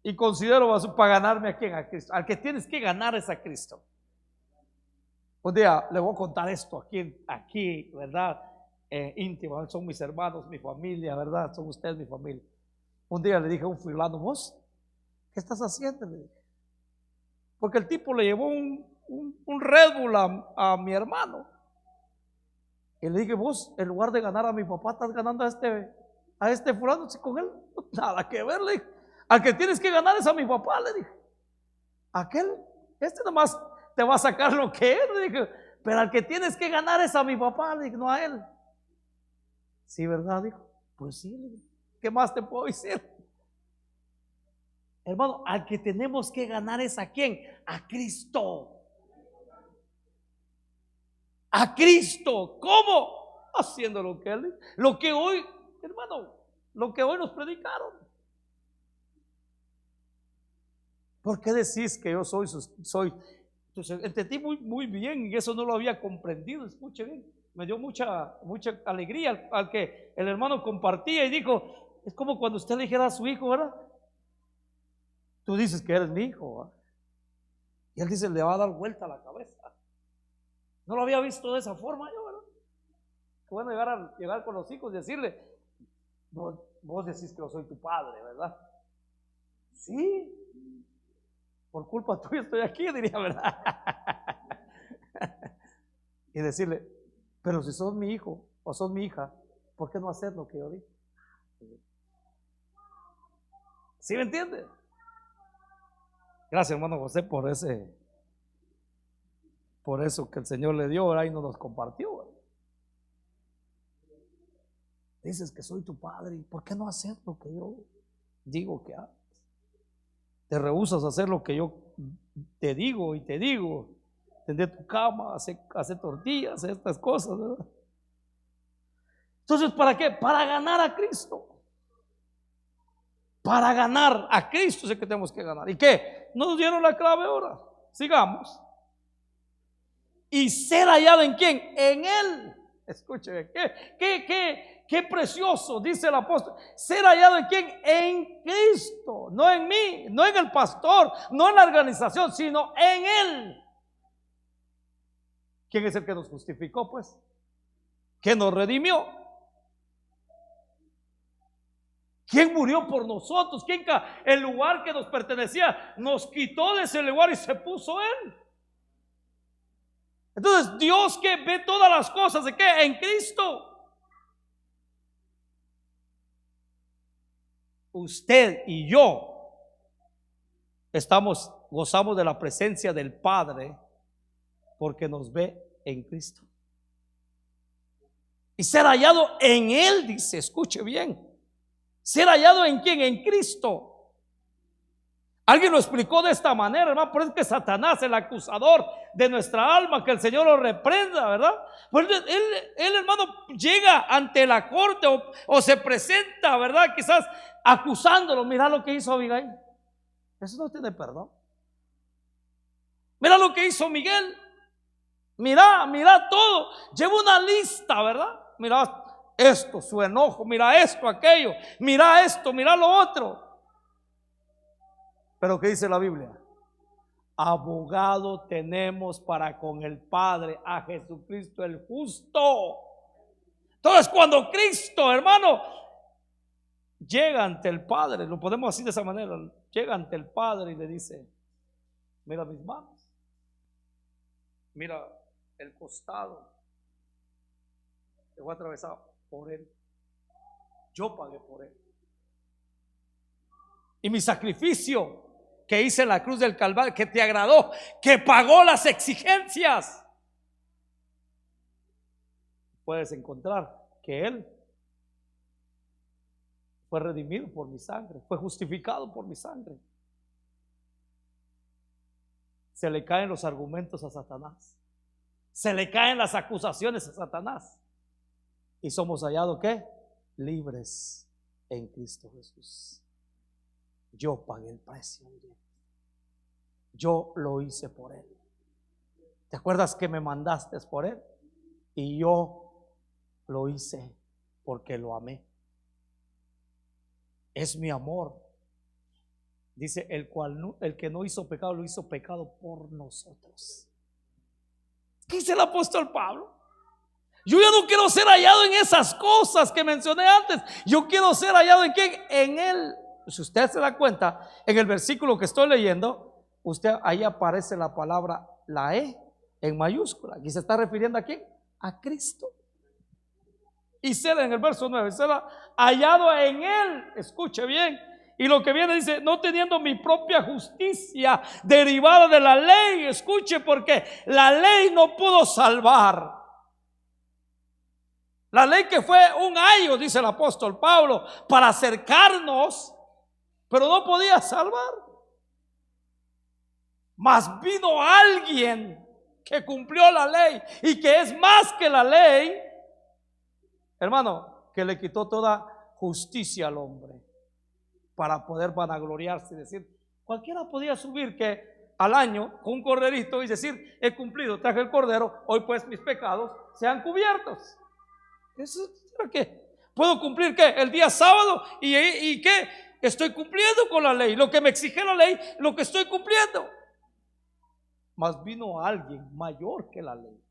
Y considero basura para ganarme a quién, a Cristo. Al que tienes que ganar es a Cristo. Un día le voy a contar esto aquí, ¿verdad? Íntimo, son mis hermanos, mi familia, ¿verdad? Son ustedes mi familia. Un día le dije a un fulano, ¿vos qué estás haciendo? Le dije. Porque el tipo le llevó un Red Bull a mi hermano. Y le dije, vos, en lugar de ganar a mi papá, estás ganando a este fulano. Si con él nada que ver, le dije. Al que tienes que ganar es a mi papá, le dije. Este nomás te va a sacar lo que es, le dije. Pero al que tienes que ganar es a mi papá, le dije, no a él. Sí, ¿verdad? Dijo, pues sí, le dije. ¿Qué más te puedo decir? Hermano, al que tenemos que ganar es ¿a quién? A Cristo. A Cristo. ¿Cómo? Haciendo lo que Él, lo que hoy, hermano, lo que hoy nos predicaron. ¿Por qué decís que yo soy? Entonces, entendí muy bien y eso no lo había comprendido. Escuche bien, me dio mucha alegría al que el hermano compartía y dijo, es como cuando usted le dijera a su hijo, ¿verdad? Tú dices que eres mi hijo, ¿verdad? Y él dice, le va a dar vuelta a la cabeza. No lo había visto de esa forma yo, ¿verdad? Qué bueno llegar con los hijos y decirle, vos decís que yo soy tu padre, ¿verdad? Sí, por culpa tuya estoy aquí, diría, ¿verdad? Y decirle, pero si sos mi hijo o sos mi hija, ¿por qué no hacer lo que yo digo? ¿Sí me entiende? Gracias, hermano José, por eso que el Señor le dio, ¿verdad? Y nos compartió, ¿verdad? Dices que soy tu padre, ¿por qué no hacer lo que yo digo que hagas? Te rehusas a hacer lo que yo te digo y te digo. Tender tu cama, hacer tortillas, hacer estas cosas, ¿verdad? Entonces, ¿para qué? Para ganar a Cristo. Para ganar a Cristo es el que tenemos que ganar. ¿Y qué? No nos dieron la clave ahora. Sigamos. Y ser hallado ¿en quién? En Él. Escuche, qué precioso, dice el apóstol. Ser hallado ¿en quién? En Cristo. No en mí, no en el pastor, no en la organización, sino en Él. ¿Quién es el que nos justificó, pues? ¿Quién nos redimió? ¿Quién murió por nosotros? ¿Quién el lugar que nos pertenecía nos quitó de ese lugar y se puso Él? Entonces, Dios que ve todas las cosas, ¿de qué? En Cristo. Usted y yo gozamos de la presencia del Padre porque nos ve en Cristo. Y ser hallado en Él, dice, escuche bien. Ser hallado ¿en quién? En Cristo. Alguien lo explicó de esta manera, hermano. Por eso es que Satanás, el acusador de nuestra alma, que el Señor lo reprenda, ¿verdad? Pues él, hermano, llega ante la corte o se presenta, ¿verdad? Quizás acusándolo. Mira lo que hizo Abigail. Eso no tiene perdón. Mira lo que hizo Miguel. Mira todo. Lleva una lista, ¿verdad? Mira esto, su enojo. Mira esto, aquello. Mira esto, mira lo otro. Pero ¿qué dice la Biblia? Abogado tenemos para con el Padre, a Jesucristo el justo. Entonces cuando Cristo, hermano, llega ante el Padre, lo podemos decir de esa manera, llega ante el Padre y le dice: mira mis manos, mira el costado, te voy a atravesar por él, yo pagué por él, y mi sacrificio que hice en la cruz del Calvario, que te agradó, que pagó las exigencias, puedes encontrar que él fue redimido por mi sangre, fue justificado por mi sangre. Se le caen los argumentos a Satanás, se le caen las acusaciones a Satanás, y somos hallados ¿qué? Libres en Cristo Jesús. Yo pagué el precio, yo lo hice por él. ¿Te acuerdas que me mandaste por él? Y yo lo hice porque lo amé. Es mi amor. Dice: el que no hizo pecado, lo hizo pecado por nosotros. ¿Qué dice el apóstol Pablo? Yo ya no quiero ser hallado en esas cosas que mencioné antes. Yo quiero ser hallado ¿en quién? En él. Si usted se da cuenta, en el versículo que estoy leyendo, ahí aparece la palabra, la E, en mayúscula. Y se está refiriendo ¿a quién? A Cristo. Y será en el verso 9, será hallado en él. Escuche bien. Y lo que viene dice: no teniendo mi propia justicia derivada de la ley. Escuche, porque la ley no pudo salvar. La ley que fue un ayo, dice el apóstol Pablo, para acercarnos, pero no podía salvar. Mas vino alguien que cumplió la ley y que es más que la ley, hermano, que le quitó toda justicia al hombre para poder vanagloriarse y decir: cualquiera podía subir que al año con un corderito y decir: he cumplido, traje el cordero, hoy pues mis pecados sean cubiertos. ¿Eso era qué? ¿Puedo cumplir qué? El día sábado y qué? Estoy cumpliendo con la ley, lo que me exige la ley, lo que estoy cumpliendo. Mas vino alguien mayor que la ley,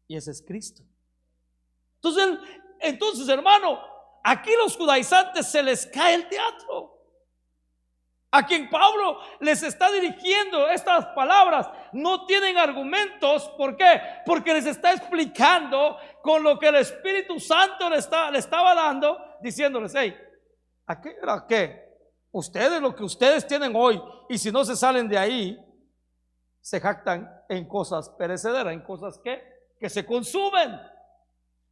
y ese es Cristo. Entonces, hermano, aquí los judaizantes se les cae el teatro. A quien Pablo les está dirigiendo estas palabras no tienen argumentos. ¿Por qué? Porque les está explicando con lo que el Espíritu Santo le estaba dando, diciéndoles: hey, ¿a qué era qué? Ustedes, lo que ustedes tienen hoy, y si no se salen de ahí, se jactan en cosas perecederas, en cosas que se consumen.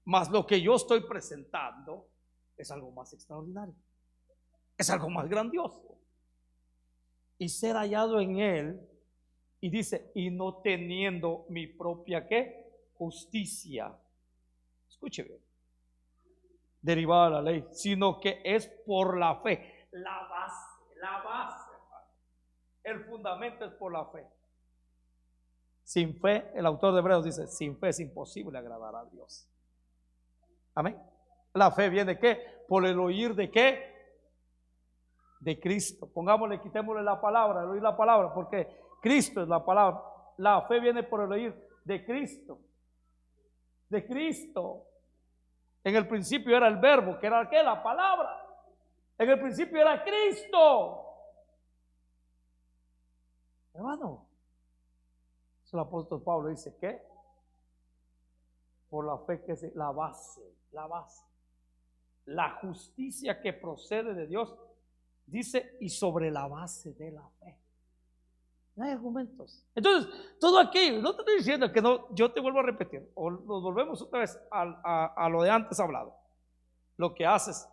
Mas lo que yo estoy presentando es algo más extraordinario, es algo más grandioso. Y ser hallado en él, y dice: y no teniendo mi propia ¿qué? Justicia. Escuche bien, derivada de la ley, sino que es por la fe. La base, el fundamento es por la fe. Sin fe, el autor de Hebreos dice: sin fe es imposible agradar a Dios. Amén. La fe viene ¿qué? Por el oír de ¿qué? De Cristo. Pongámosle, quitémosle la palabra, el oír la palabra, porque Cristo es la palabra. La fe viene por el oír de Cristo. De Cristo. En el principio era el verbo, que era ¿qué? La palabra. En el principio era Cristo. Hermano, el apóstol Pablo dice que por la fe, que es la base, la justicia que procede de Dios. Dice: y sobre la base de la fe. No hay argumentos. Entonces, todo aquello, no te estoy diciendo que no, yo te vuelvo a repetir, o nos volvemos otra vez a lo de antes hablado. Lo que haces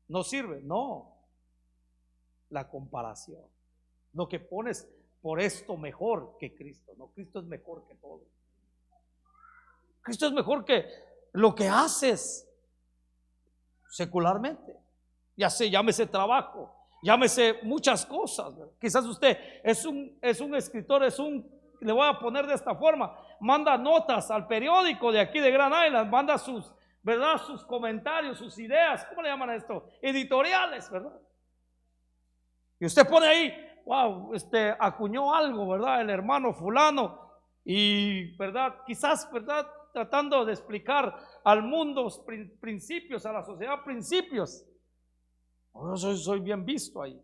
no sirve. No, la comparación. Lo que pones por esto mejor que Cristo. No, Cristo es mejor que todo. Cristo es mejor que lo que haces secularmente. Ya sé, llámese trabajo, llámese muchas cosas, ¿verdad? Quizás usted es un escritor, le voy a poner de esta forma, manda notas al periódico de aquí de Grand Island, manda sus, ¿verdad? Sus comentarios, sus ideas, ¿cómo le llaman a esto? Editoriales, ¿verdad? Y usted pone ahí, wow, acuñó algo, ¿verdad? El hermano fulano, y, ¿verdad? Quizás, ¿verdad? Tratando de explicar al mundo principios, a la sociedad principios. Yo soy bien visto ahí.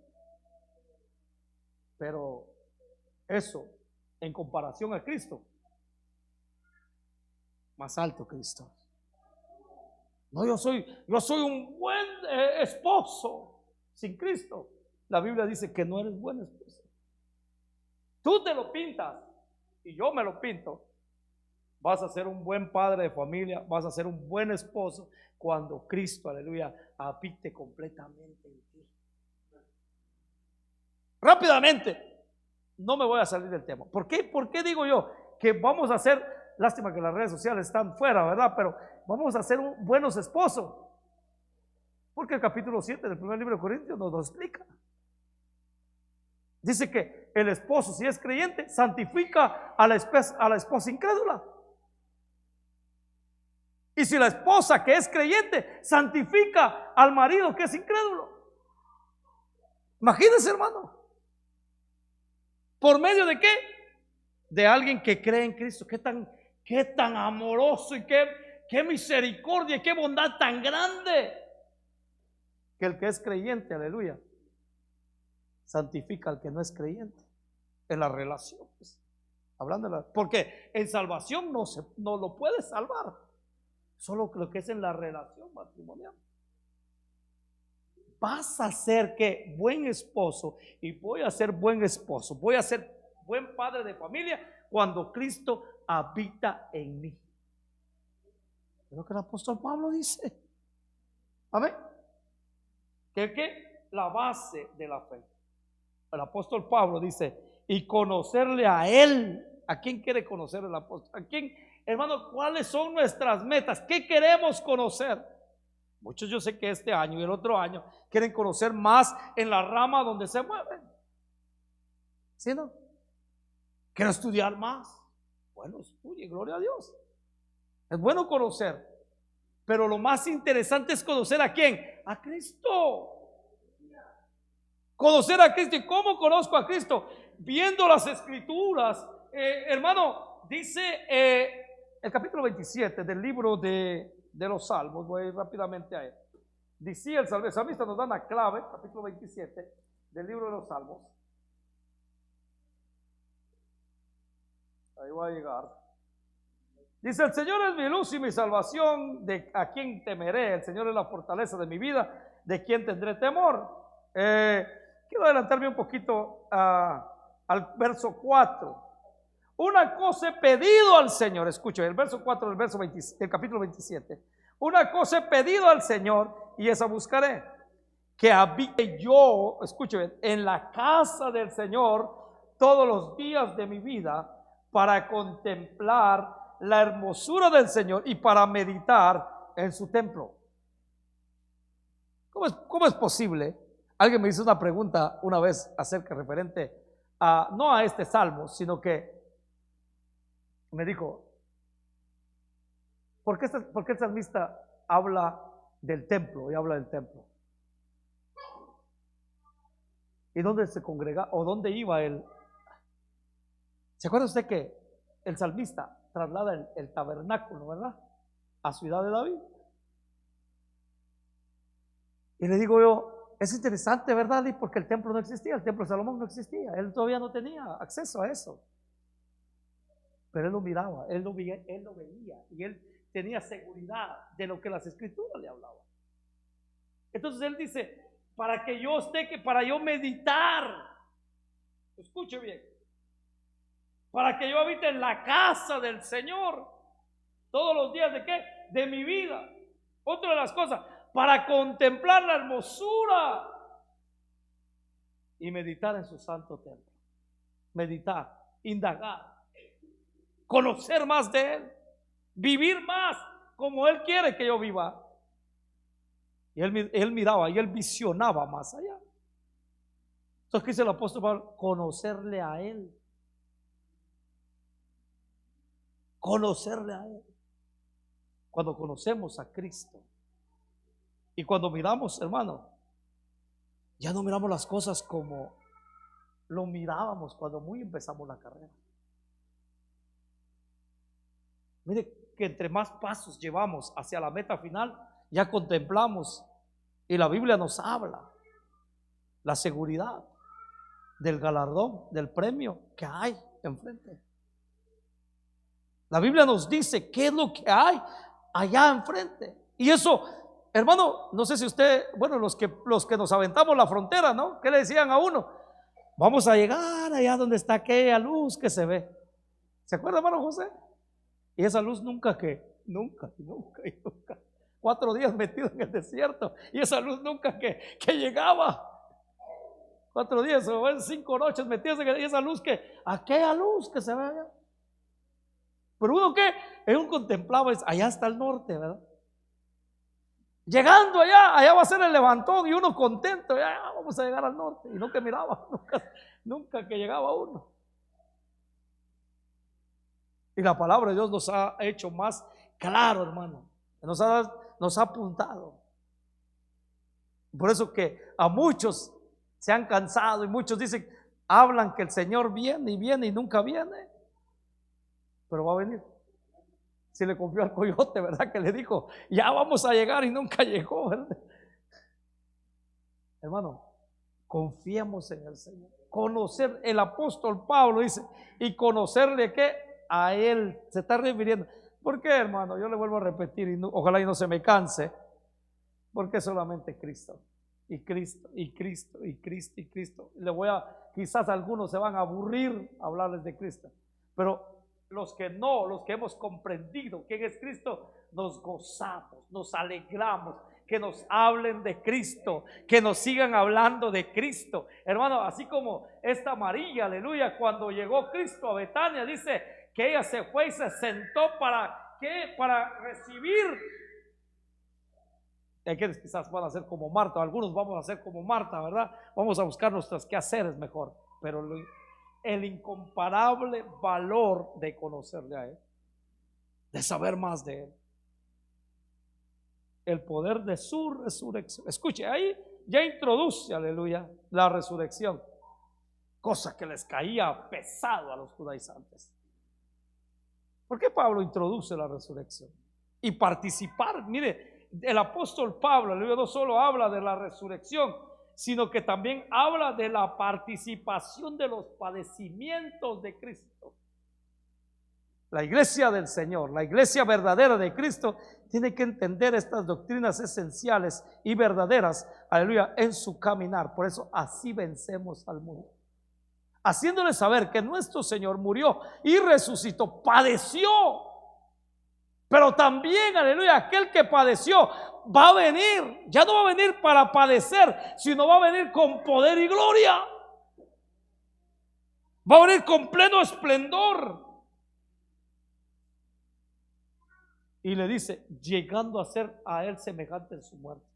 Pero eso, en comparación a Cristo, más alto Cristo. No, yo soy un buen esposo sin Cristo. La Biblia dice que no eres buen esposo. Tú te lo pintas y yo me lo pinto. Vas a ser un buen padre de familia, vas a ser un buen esposo cuando Cristo, aleluya, habite completamente en ti. Rápidamente, no me voy a salir del tema. ¿Por qué digo yo que vamos a ser, lástima que las redes sociales están fuera, ¿verdad? Pero vamos a ser buenos esposos? Porque el capítulo 7 del primer libro de Corintios nos lo explica. Dice que el esposo, si es creyente, santifica a la esposa incrédula. Y si la esposa que es creyente santifica al marido que es incrédulo. Imagínense, hermano. ¿Por medio de qué? De alguien que cree en Cristo. Qué tan amoroso y qué misericordia y qué bondad tan grande. Que el que es creyente, aleluya, santifica al que no es creyente. En las relaciones. Hablando porque en salvación no lo puede salvar. Solo lo que es en la relación matrimonial. Vas a ser que buen esposo, y voy a ser buen esposo, voy a ser buen padre de familia cuando Cristo habita en mí. Es lo que el apóstol Pablo dice. Amén. Que la base de la fe. El apóstol Pablo dice, y conocerle a él. ¿A quién quiere conocer el apóstol? ¿A quién? Hermano, ¿cuáles son nuestras metas? ¿Qué queremos conocer? Muchos, yo sé que este año y el otro año quieren conocer más en la rama donde se mueven. ¿Sí, no? Quiero estudiar más. Bueno, estudie, gloria a Dios. Es bueno conocer. Pero lo más interesante es conocer ¿a quién? A Cristo. Conocer a Cristo. ¿Y cómo conozco a Cristo? Viendo las Escrituras. Hermano, dice el capítulo 27 del libro de los Salmos. Voy a ir rápidamente a él. Decía el salmista, nos da una clave, capítulo 27 del libro de los Salmos. Ahí voy a llegar. Dice: el Señor es mi luz y mi salvación, ¿a quién temeré? El Señor es la fortaleza de mi vida, ¿de quién tendré temor? Quiero adelantarme un poquito al verso 4. Una cosa he pedido al Señor, escuchen, el verso 4 del capítulo 27. Una cosa he pedido al Señor y esa buscaré, que habite yo, escuchen, en la casa del Señor todos los días de mi vida, para contemplar la hermosura del Señor y para meditar en su templo. ¿Cómo es posible? Alguien me hizo una pregunta una vez referente no a este salmo, sino que me dijo: ¿por qué el salmista habla del templo y habla del templo? ¿Y dónde se congrega o dónde iba él? ¿Se acuerda usted que el salmista traslada el tabernáculo, ¿verdad?, a Ciudad de David? Y le digo yo, es interesante, ¿verdad? Porque el templo no existía, el templo de Salomón no existía, él todavía no tenía acceso a eso. Pero él lo miraba, él lo veía y él tenía seguridad de lo que las Escrituras le hablaban. Entonces él dice: para que yo para yo meditar, escuche bien, para que yo habite en la casa del Señor todos los días ¿de qué? De mi vida. Otra de las cosas, para contemplar la hermosura y meditar en su santo templo. Meditar, indagar, conocer más de Él, vivir más como Él quiere que yo viva. Y él miraba y él visionaba más allá. Entonces, ¿qué dice el apóstol Pablo? Conocerle a Él. Conocerle a Él. Cuando conocemos a Cristo y cuando miramos, hermano, ya no miramos las cosas como lo mirábamos cuando muy empezamos la carrera. Mire que entre más pasos llevamos hacia la meta final, ya contemplamos y la Biblia nos habla la seguridad del galardón, del premio que hay enfrente. La Biblia nos dice qué es lo que hay allá enfrente. Y eso, hermano, no sé si usted, bueno, los que nos aventamos la frontera, ¿no? ¿Qué le decían a uno? Vamos a llegar allá donde está aquella luz que se ve. ¿Se acuerda, hermano José? Y esa luz nunca 4 días metido en el desierto y esa luz nunca que llegaba. 4 días o 5 noches metidos en esa luz aquella luz que se ve allá. Pero uno uno contemplaba, allá está el norte, ¿verdad? Llegando allá va a ser el levantón y uno contento, ya vamos a llegar al norte. Y no que miraba, nunca que llegaba uno. Y la palabra de Dios nos ha hecho más claro, hermano. Nos ha apuntado. Por eso que a muchos se han cansado y muchos dicen, hablan que el Señor viene y nunca viene. Pero va a venir. Si le confió al coyote, ¿verdad? Que le dijo, ya vamos a llegar y nunca llegó, ¿verdad? Hermano, confiemos en el Señor. Conocer, el apóstol Pablo dice, y conocerle que a Él se está refiriendo. ¿Por qué, hermano? Yo le vuelvo a repetir y ojalá y no se me canse. Porque solamente Cristo. Y Cristo, y Cristo, y Cristo, y Cristo. Quizás algunos se van a aburrir hablarles de Cristo. Pero los que hemos comprendido quién es Cristo, nos gozamos, nos alegramos, que nos hablen de Cristo, que nos sigan hablando de Cristo. Hermano, así como esta María, aleluya, cuando llegó Cristo a Betania, dice que ella se fue y se sentó ¿para qué? Para recibir. Hay quienes quizás van a ser como Marta, algunos vamos a ser como Marta, ¿verdad? Vamos a buscar nuestros quehaceres mejor, pero el incomparable valor de conocerle a Él, de saber más de Él, el poder de su resurrección. Escuche, ahí ya introduce, aleluya, la resurrección, cosa que les caía pesado a los judaizantes. ¿Por qué Pablo introduce la resurrección? Y participar, mire, el apóstol Pablo, aleluya, no solo habla de la resurrección, sino que también habla de la participación de los padecimientos de Cristo. La iglesia del Señor, la iglesia verdadera de Cristo, tiene que entender estas doctrinas esenciales y verdaderas, aleluya, en su caminar. Por eso así vencemos al mundo, haciéndole saber que nuestro Señor murió y resucitó, padeció, pero también, aleluya, aquel que padeció va a venir, ya no va a venir para padecer, sino va a venir con poder y gloria, va a venir con pleno esplendor. Y le dice, llegando a ser a Él semejante en su muerte.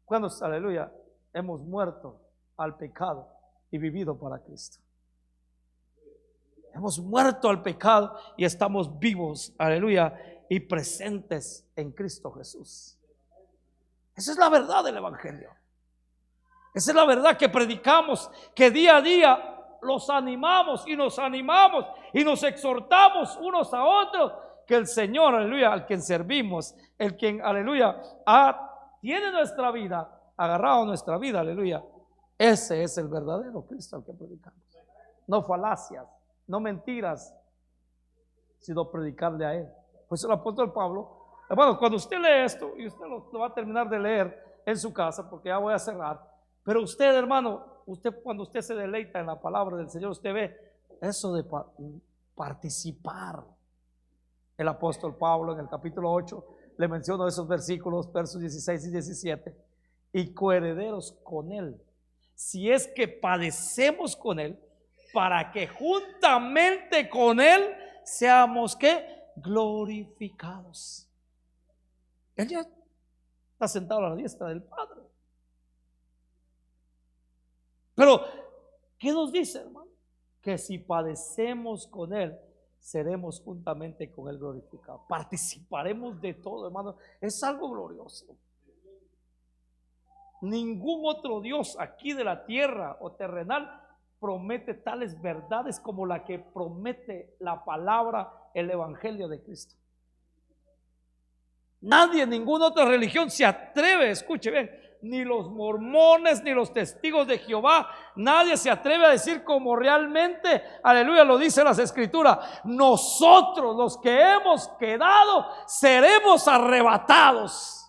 Cuando, aleluya, hemos muerto al pecado y vivido para Cristo. Hemos muerto al pecado y estamos vivos, aleluya, y presentes en Cristo Jesús. Esa es la verdad del Evangelio. Esa es la verdad que predicamos, que día a día los animamos y nos exhortamos unos a otros, que el Señor, aleluya, al quien servimos, el quien, aleluya, tiene nuestra vida, agarrado nuestra vida, aleluya, ese es el verdadero Cristo al que predicamos. No falacias, no mentiras, sino predicarle a Él. Pues el apóstol Pablo, hermano, cuando usted lee esto, y usted lo va a terminar de leer en su casa, porque ya voy a cerrar, pero usted, hermano, cuando usted se deleita en la palabra del Señor, usted ve eso de participar. El apóstol Pablo en el capítulo 8 le menciono esos versículos, versos 16 y 17, y coherederos con Él, si es que padecemos con Él, para que juntamente con Él seamos ¿qué? Glorificados. Él ya está sentado a la diestra del Padre. Pero, ¿qué nos dice, hermano? Que si padecemos con Él, seremos juntamente con Él glorificados. Participaremos de todo, hermano. Es algo glorioso. Ningún otro Dios aquí de la tierra o terrenal promete tales verdades como la que promete la palabra, el evangelio de Cristo. Nadie, ninguna otra religión se atreve, escuche bien, ni los mormones, ni los testigos de Jehová, nadie se atreve a decir como realmente, aleluya, lo dice las escrituras: nosotros los que hemos quedado seremos arrebatados.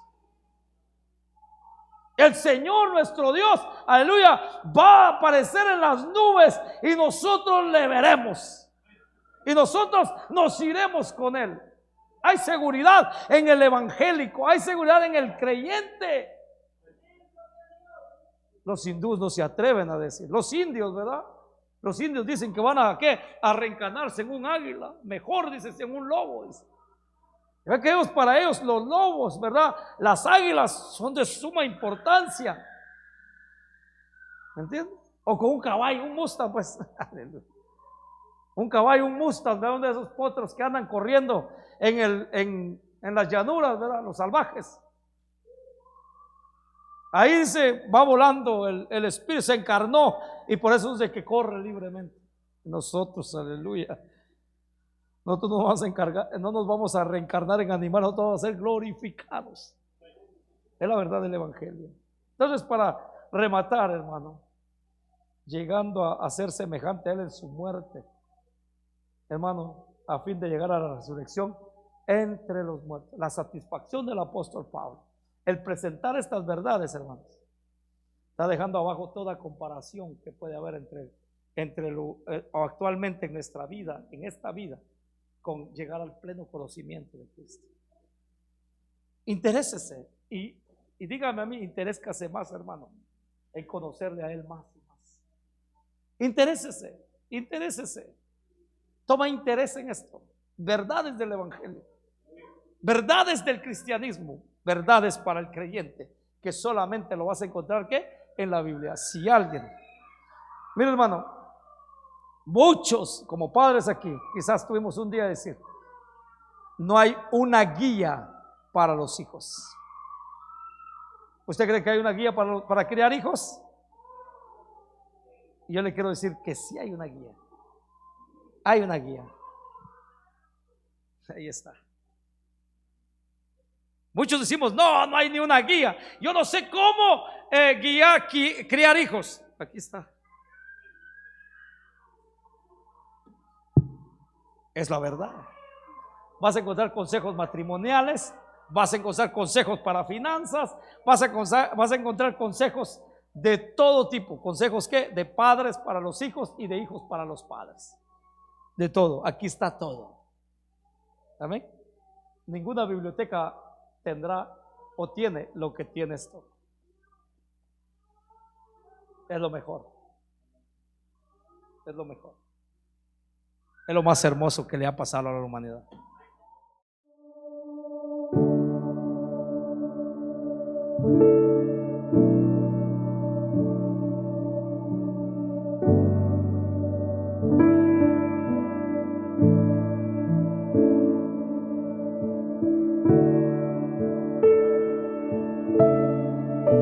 El Señor nuestro Dios, aleluya, va a aparecer en las nubes y nosotros le veremos. Y nosotros nos iremos con Él. Hay seguridad en el evangélico, hay seguridad en el creyente. Los hindúes no se atreven a decir, los indios, ¿verdad? Los indios dicen que van a ¿qué? A reencarnarse en un águila, mejor dicen en un lobo, dice. Que ellos, para ellos los lobos, ¿verdad? Las águilas son de suma importancia. ¿Me entiendes? O con un caballo, un Mustang, pues. Un caballo, un Mustang, ¿verdad? Uno de esos potros que andan corriendo en las llanuras, ¿verdad? Los salvajes. Ahí dice, va volando el Espíritu, se encarnó, y por eso dice que corre libremente. Nosotros, aleluya, nosotros no vamos a encargar, no nos vamos a reencarnar en animales, nosotros vamos a ser glorificados. Es la verdad del evangelio. Entonces, para rematar, hermano, llegando a ser semejante a Él en su muerte, hermano, a fin de llegar a la resurrección entre los muertos, la satisfacción del apóstol Pablo, el presentar estas verdades, hermanos, está dejando abajo toda comparación que puede haber entre lo actualmente en nuestra vida, en esta vida, con llegar al pleno conocimiento de Cristo. Interésese y dígame a mí, interéscase más, hermano, en conocerle a Él más y más. Interésese. Toma interés en esto. Verdades del evangelio, verdades del cristianismo, verdades para el creyente, que solamente lo vas a encontrar ¿qué? En la Biblia. Si alguien, mira, hermano, muchos como padres aquí, quizás tuvimos un día a decir, no hay una guía para los hijos. ¿Usted cree que hay una guía para criar hijos? Yo le quiero decir que sí hay una guía. Hay una guía. Ahí está. Muchos decimos, no hay ni una guía. Yo no sé cómo criar hijos. Aquí está. Es la verdad. Vas a encontrar consejos matrimoniales, vas a encontrar consejos para finanzas, vas a encontrar consejos de todo tipo. Consejos ¿qué? De padres para los hijos y de hijos para los padres. De todo, aquí está todo. Amén. Ninguna biblioteca tendrá o tiene lo que tiene esto. Es lo mejor. Es lo mejor. Es lo más hermoso que le ha pasado a la humanidad.